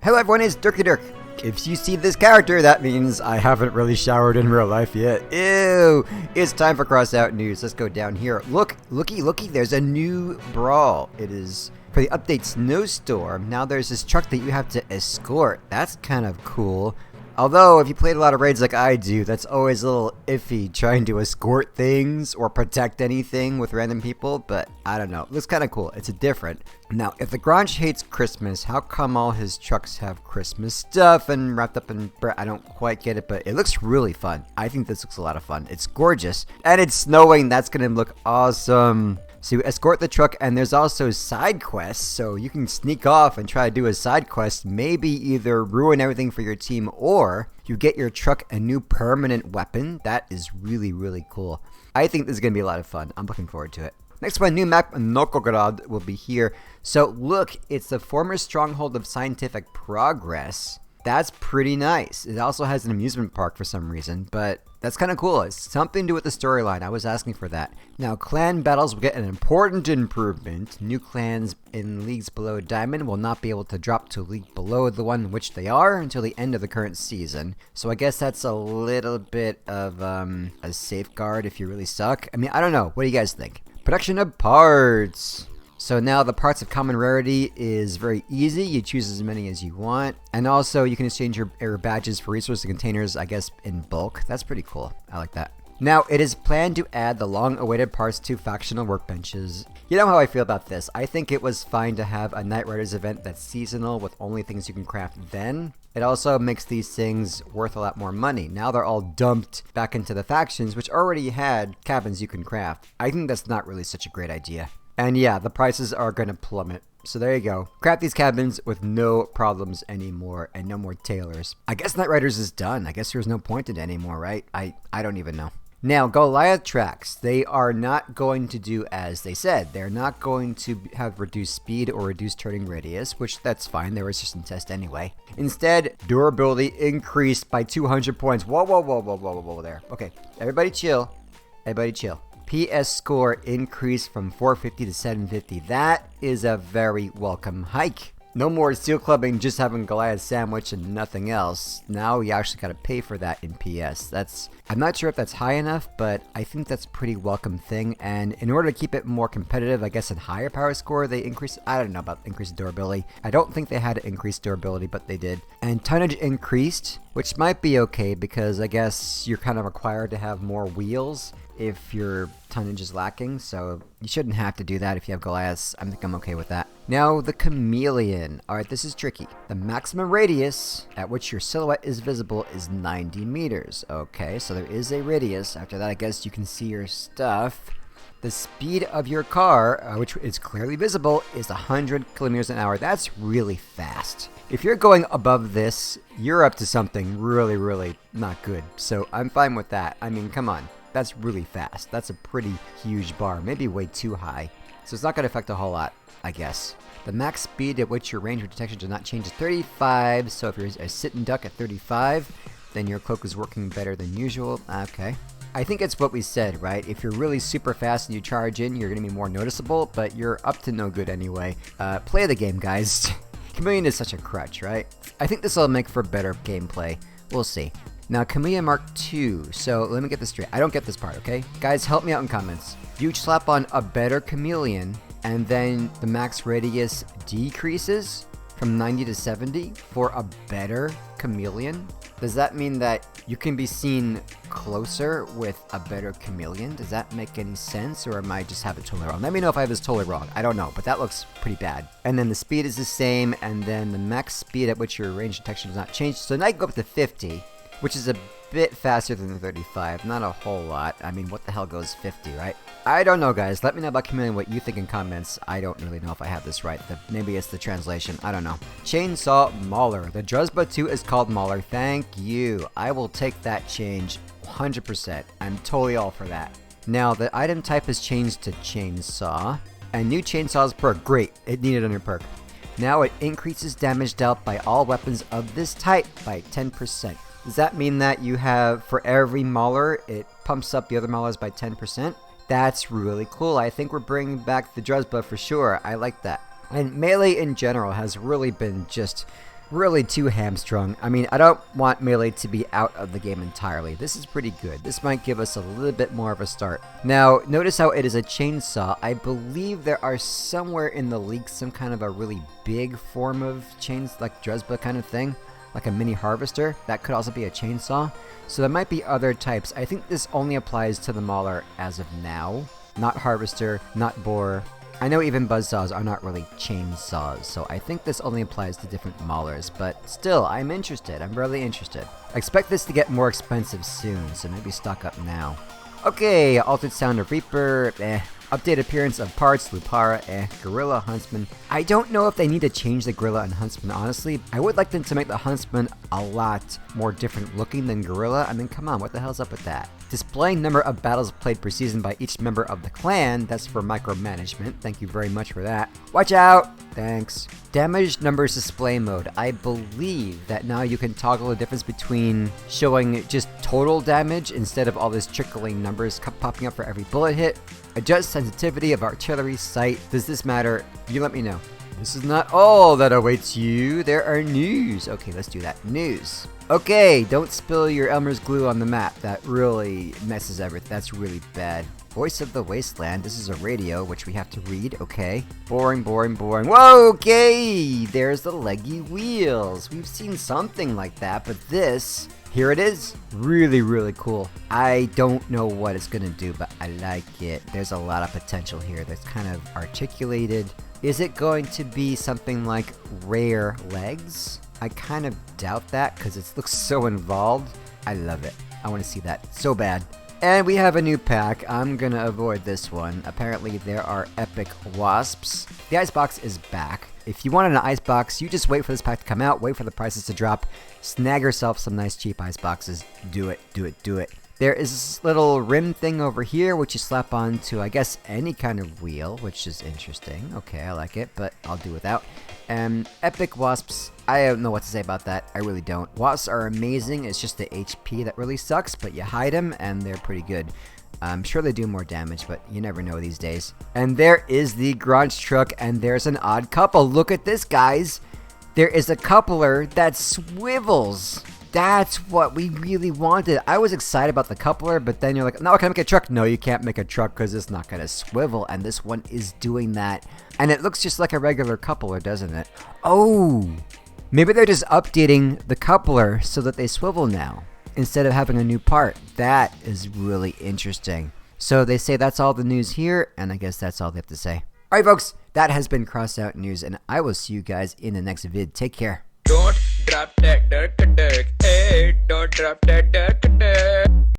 Hello everyone, it's Dirky Dirk. If you see this character, that means I haven't really showered in real life yet. Ew! It's time for Crossout news. Let's go down here. Looky, there's a new brawl. It is for the update Snowstorm. Now there's this truck that you have to escort. That's kind of cool. Although, if you played a lot of raids like I do, that's always a little iffy trying to escort things or protect anything with random people, but I don't know. It looks kind of cool. It's different. Now, if the Grunge hates Christmas, how come all his trucks have Christmas stuff and wrapped up in bread? I don't quite get it, but it looks really fun. I think this looks a lot of fun. It's gorgeous. And it's snowing. That's going to look awesome. So you escort the truck, and there's also side quests, so you can sneak off and try to do a side quest, maybe either ruin everything for your team, or you get your truck a new permanent weapon. That is really, really cool. I think this is going to be a lot of fun. I'm looking forward to it. Next one, new map, Nokograd, will be here. So look, it's the former stronghold of scientific progress. That's pretty nice. It also has an amusement park for some reason, but that's kind of cool. It's something to do with the storyline. I was asking for that. Now, clan battles will get an important improvement. New clans in leagues below Diamond will not be able to drop to a league below the one in which they are until the end of the current season. So I guess that's a little bit of a safeguard if you really suck. I mean, I don't know. What do you guys think? Production of parts. So now the parts of common rarity is very easy. You choose as many as you want. And also you can exchange your badges for resource containers, I guess, in bulk. That's pretty cool. I like that. Now, it is planned to add the long-awaited parts to factional workbenches. You know how I feel about this. I think it was fine to have a Night Riders event that's seasonal with only things you can craft then. It also makes these things worth a lot more money. Now they're all dumped back into the factions, which already had cabins you can craft. I think that's not really such a great idea. And yeah, the prices are going to plummet. So there you go. Craft these cabins with no problems anymore and no more tailors. I guess Night Riders is done. I guess there's no point in it anymore, right? I don't even know. Now, Goliath tracks. They are not going to do as they said. They're not going to have reduced speed or reduced turning radius, which that's fine. They were just in test anyway. Instead, durability increased by 200 points. Whoa there. Okay, everybody chill. Everybody chill. PS score increased from 450 to 750. That is a very welcome hike. No more steel clubbing, just having Goliath sandwich and nothing else. Now you actually got to pay for that in PS. I'm not sure if that's high enough, but I think that's a pretty welcome thing. And in order to keep it more competitive, I guess in higher power score, they increased. I don't know about increased durability. I don't think they had increased durability, but they did. And tonnage increased, which might be okay because I guess you're kind of required to have more wheels if your tonnage is lacking, so you shouldn't have to do that if you have Goliaths. I think I'm okay with that. Now, the Chameleon. Alright, this is tricky. The maximum radius at which your silhouette is visible is 90 meters. Okay, so there is a radius. After that, I guess you can see your stuff. The speed of your car, which is clearly visible, is 100 kilometers an hour. That's really fast. If you're going above this, you're up to something really, really not good. So I'm fine with that. I mean, come on. That's really fast. That's a pretty huge bar, maybe way too high. So it's not going to affect a whole lot, I guess. The max speed at which your range of detection does not change is 35. So if you're a sit and duck at 35, then your cloak is working better than usual. Okay. I think it's what we said, right? If you're really super fast and you charge in, you're going to be more noticeable, but you're up to no good anyway. Play the game, guys. Chameleon is such a crutch, right? I think this will make for better gameplay. We'll see. Now, Chameleon Mark II. So, let me get this straight. I don't get this part, okay? Guys, help me out in comments. You slap on a better Chameleon, and then the max radius decreases from 90 to 70 for a better Chameleon? Does that mean that you can be seen closer with a better Chameleon? Does that make any sense, or am I just have it totally wrong? Let me know if I have this totally wrong. I don't know, but that looks pretty bad. And then the speed is the same, and then the max speed at which your range detection does not change. So now you can go up to 50. Which is a bit faster than the 35. Not a whole lot. I mean, what the hell goes 50, right? I don't know, guys. Let me know about Chameleon what you think in comments. I don't really know if I have this right. Maybe it's the translation. I don't know. Chainsaw Mauler. The Druzhba 2 is called Mauler. Thank you. I will take that change 100%. I'm totally all for that. Now, the item type has changed to Chainsaw. And new Chainsaws perk. Great. It needed a new perk. Now it increases damage dealt by all weapons of this type by 10%. Does that mean that you have, for every Mauler, it pumps up the other Maulers by 10%? That's really cool. I think we're bringing back the Druzhba for sure. I like that. And Melee in general has really been just really too hamstrung. I mean, I don't want melee to be out of the game entirely. This is pretty good. This might give us a little bit more of a start. Now, notice how it is a chainsaw. I believe there are somewhere in the leak some kind of a really big form of chains, like Dresba kind of thing, like a mini harvester. That could also be a chainsaw. So there might be other types. I think this only applies to the mauler as of now. Not harvester, not borer. I know even buzzsaws are not really chainsaws, so I think this only applies to different maulers, but still, I'm interested. I'm really interested. I expect this to get more expensive soon, so maybe stock up now. Okay, altered sound of Reaper, Updated appearance of parts, Lupara, Gorilla, Huntsman. I don't know if they need to change the Gorilla and Huntsman, honestly. I would like them to make the Huntsman a lot more different looking than Gorilla. I mean, come on, what the hell's up with that? Displaying number of battles played per season by each member of the clan. That's for micromanagement. Thank you very much for that. Watch out! Thanks. Damage numbers display mode. I believe that now you can toggle the difference between showing just total damage instead of all this trickling numbers popping up for every bullet hit. Adjust sensitivity of artillery sight. Does this matter? You let me know. This is not all that awaits you. There are news. Okay, let's do that. News. Okay, don't spill your Elmer's glue on the map. That really messes everything. That's really bad. Voice of the Wasteland. This is a radio, which we have to read. Okay. Boring, boring, boring. Whoa, okay! There's the leggy wheels. We've seen something like that, but this... here it is. Really, really cool. I don't know what it's gonna do, but I like it. There's a lot of potential here that's kind of articulated. Is it going to be something like rare legs? I kind of doubt that because it looks so involved. I love it. I want to see that so bad. And we have a new pack. I'm gonna avoid this one. Apparently there are epic wasps. The icebox is back. If you wanted an icebox, you just wait for this pack to come out, wait for the prices to drop, snag yourself some nice cheap iceboxes. Do it, do it, do it. There is this little rim thing over here, which you slap onto, I guess, any kind of wheel, which is interesting. Okay, I like it, but I'll do without. Epic wasps. I don't know what to say about that. I really don't. Wasps are amazing. It's just the HP that really sucks, but you hide them, and they're pretty good. I'm sure they do more damage, but you never know these days. And there is the garage truck, and there's an odd couple. Look at this, guys. There is a coupler that swivels. That's what we really wanted. I was excited about the coupler, but then you're like, no, can I make a truck? No, you can't make a truck because it's not going to swivel, and this one is doing that. And it looks just like a regular coupler, doesn't it? Oh, maybe they're just updating the coupler so that they swivel now, instead of having a new part. That is really interesting. So they say that's all the news here, and I guess that's all they have to say. Alright folks, that has been Crossout News, and I will see you guys in the next vid. Take care. Don't drop that Dirky Dirk, hey, don't drop that Dirk.